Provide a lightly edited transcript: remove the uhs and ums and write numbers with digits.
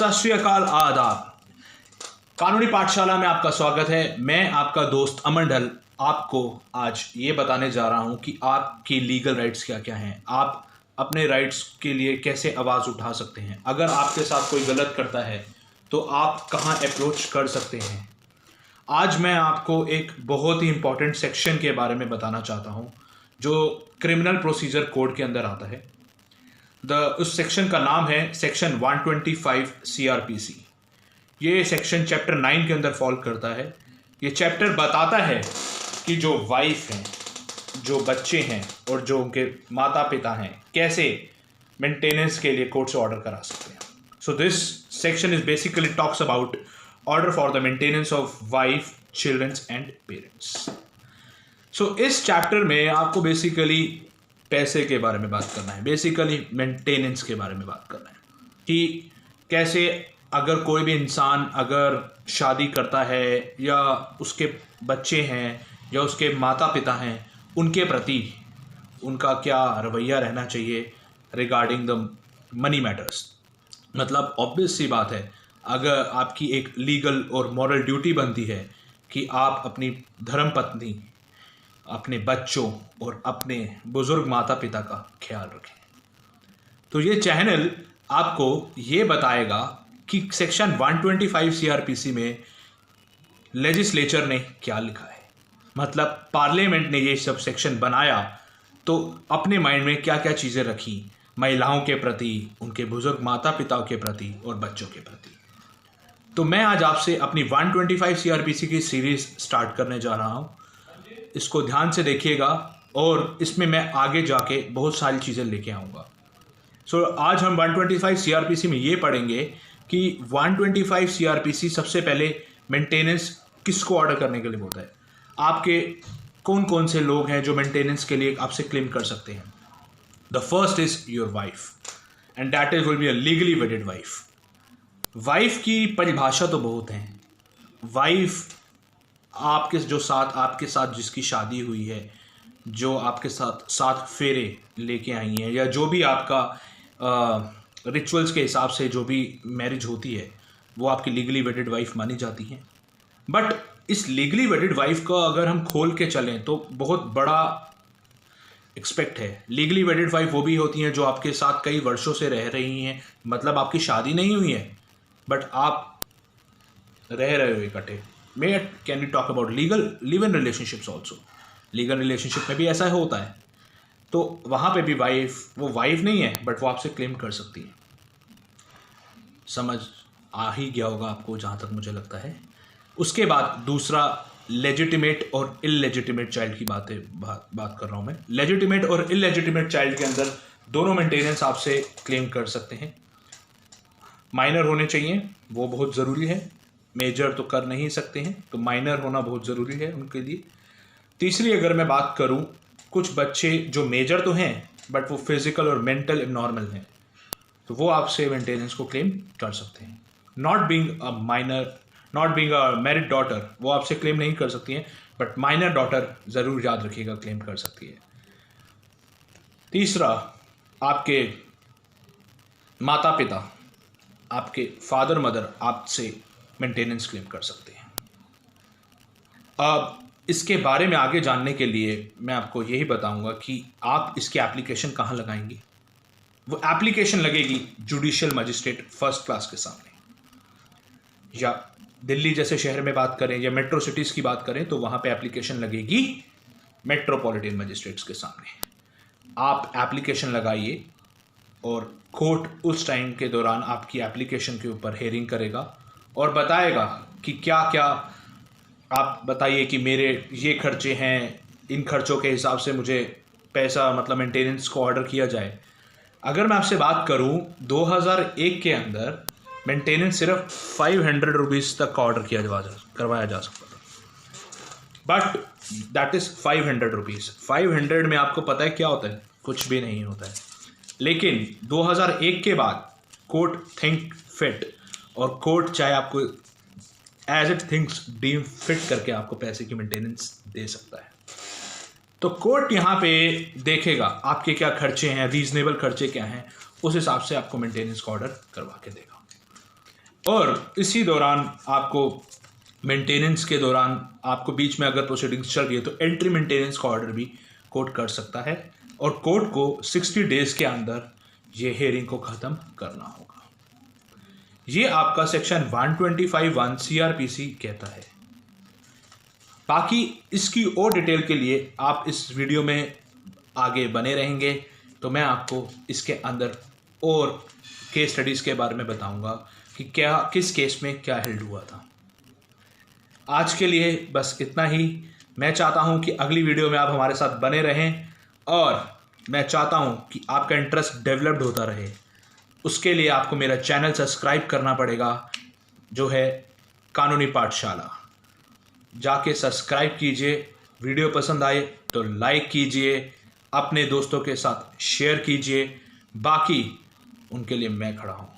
सत श्री अकाल, आदाब। कानूनी पाठशाला में आपका स्वागत है। मैं आपका दोस्त अमन ढल आपको आज ये बताने जा रहा हूँ कि आपकी लीगल राइट्स क्या क्या हैं, आप अपने राइट्स के लिए कैसे आवाज़ उठा सकते हैं। अगर आपके साथ कोई गलत करता है तो आप कहाँ अप्रोच कर सकते हैं। आज मैं आपको एक बहुत ही इम्पॉर्टेंट सेक्शन के बारे में बताना चाहता हूँ जो क्रिमिनल प्रोसीजर कोड के अंदर आता है। उस सेक्शन का नाम है सेक्शन 125 CRPC। ये सेक्शन चैप्टर 9 के अंदर फॉल करता है। ये चैप्टर बताता है कि जो वाइफ हैं, जो बच्चे हैं और जो उनके माता पिता हैं कैसे मेंटेनेंस के लिए कोर्ट से ऑर्डर करा सकते हैं। So this section is basically talks about order for the maintenance of wife, childrens and parents. So इस चैप्टर में आपको बेसिकली पैसे के बारे में बात करना है, बेसिकली मेंटेनेंस के बारे में बात करना है कि कैसे अगर कोई भी इंसान अगर शादी करता है या उसके बच्चे हैं या उसके माता पिता हैं, उनके प्रति उनका क्या रवैया रहना चाहिए रिगार्डिंग द मनी मैटर्स। मतलब ऑब्वियस सी बात है, अगर आपकी एक लीगल और मॉरल ड्यूटी बनती है कि आप अपनी धर्मपत्नी, अपने बच्चों और अपने बुजुर्ग माता पिता का ख्याल रखें। तो ये चैनल आपको ये बताएगा कि सेक्शन 125 CRPC में लेजिस्लेचर ने क्या लिखा है। मतलब पार्लियामेंट ने ये सब सेक्शन बनाया तो अपने माइंड में क्या क्या चीज़ें रखी महिलाओं के प्रति, उनके बुजुर्ग माता पिताओं के प्रति और बच्चों के प्रति। तो मैं आज आपसे अपनी 125 CRPC की सीरीज़ स्टार्ट करने जा रहा हूँ। इसको ध्यान से देखिएगा और इसमें मैं आगे जाके बहुत सारी चीज़ें लेके आऊँगा। सो आज हम 125 CRPC में ये पढ़ेंगे कि 125 CRPC सबसे पहले मेंटेनेंस किसको ऑर्डर करने के लिए बोलता है। आपके कौन कौन से लोग हैं जो मेंटेनेंस के लिए आपसे क्लेम कर सकते हैं। The first is your wife and that is will be a legally वेडेड wife. Wife की परिभाषा तो बहुत है। वाइफ आपके साथ जिसकी शादी हुई है, जो आपके साथ 7 फेरे लेके आई हैं, या जो भी आपका रिचुअल्स के हिसाब से जो भी मैरिज होती है, वो आपकी लीगली वेडेड वाइफ मानी जाती हैं। बट इस लीगली वेडेड वाइफ का अगर हम खोल के चलें तो बहुत बड़ा एक्सपेक्ट है। लीगली वेडेड वाइफ वो भी होती हैं जो आपके साथ कई वर्षों से रह रही हैं। मतलब आपकी शादी नहीं हुई है बट आप रह रहे हो इकट्ठे। Can you talk about legal live in relationships also. Legal relationship में भी ऐसा होता है। तो वहाँ पे भी वो वाइफ नहीं है बट वो आपसे क्लेम कर सकती है। समझ आ ही गया होगा आपको जहाँ तक मुझे लगता है। उसके बाद दूसरा लेजिटिमेट और इललेजिटिमेट चाइल्ड की बात कर रहा हूँ मैं। लेजिटिमेट और इललेजिटिमेट चाइल्ड के अंदर दोनों मेंटेनेंस आपसे क्लेम कर सकते हैं। माइनर होने चाहिए, वो बहुत ज़रूरी है। मेजर तो कर नहीं सकते हैं, तो माइनर होना बहुत ज़रूरी है उनके लिए। तीसरी अगर मैं बात करूं, कुछ बच्चे जो मेजर तो हैं बट वो फिजिकल और मेंटल इबनॉर्मल हैं, तो वो आपसे मेंटेनेंस को क्लेम कर सकते हैं। Not being a married daughter, वो आपसे क्लेम नहीं कर सकती हैं, बट माइनर डॉटर ज़रूर याद रखिएगा क्लेम कर सकती है। तीसरा, आपके माता पिता, आपके फादर मदर आपसे मेंटेनेंस क्लेम कर सकते हैं। अब इसके बारे में आगे जानने के लिए मैं आपको यही बताऊंगा कि आप इसकी एप्लीकेशन कहाँ लगाएंगे। वो एप्लीकेशन लगेगी जुडिशियल मजिस्ट्रेट फर्स्ट क्लास के सामने, या दिल्ली जैसे शहर में बात करें या मेट्रो सिटीज़ की बात करें तो वहाँ पे एप्लीकेशन लगेगी मेट्रोपॉलिटन मजिस्ट्रेट्स के सामने। आप एप्लीकेशन लगाइए और कोर्ट उस टाइम के दौरान आपकी एप्लीकेशन के ऊपर हेयरिंग करेगा और बताएगा कि क्या क्या आप बताइए कि मेरे ये खर्चे हैं, इन खर्चों के हिसाब से मुझे पैसा मतलब मेंटेनेंस को ऑर्डर किया जाए। अगर मैं आपसे बात करूं, 2001 के अंदर मेंटेनेंस सिर्फ 500 रुपीज़ तक का ऑर्डर करवाया जा सकता था। But that is 500 rupees. 500 में आपको पता है क्या होता है? कुछ भी नहीं होता है। लेकिन 2001 के बाद कोर्ट थिंक फिट, और कोर्ट चाहे आपको as it thinks deem fit करके आपको पैसे की मेंटेनेंस दे सकता है। तो कोर्ट यहाँ पे देखेगा आपके क्या खर्चे हैं, रीजनेबल खर्चे क्या हैं, उस हिसाब से आपको मेंटेनेंस का ऑर्डर करवा के देगा। और इसी दौरान आपको मेंटेनेंस के दौरान आपको बीच में अगर प्रोसीडिंग्स चल रही है तो एंट्री मेंटेनेंस का ऑर्डर भी कोर्ट कर सकता है और कोर्ट को 60 डेज के अंदर ये हेयरिंग को ख़त्म करना होगा। ये आपका सेक्शन 125(1) CRPC कहता है। बाकी इसकी और डिटेल के लिए आप इस वीडियो में आगे बने रहेंगे तो मैं आपको इसके अंदर और केस स्टडीज़ के बारे में बताऊंगा कि क्या किस केस में क्या हेल्ड हुआ था। आज के लिए बस इतना ही। मैं चाहता हूं कि अगली वीडियो में आप हमारे साथ बने रहें और मैं चाहता हूं कि आपका इंटरेस्ट डेवलप्ड होता रहे। उसके लिए आपको मेरा चैनल सब्सक्राइब करना पड़ेगा जो है कानूनी पाठशाला। जाके सब्सक्राइब कीजिए, वीडियो पसंद आए तो लाइक कीजिए, अपने दोस्तों के साथ शेयर कीजिए। बाकी उनके लिए मैं खड़ा हूँ।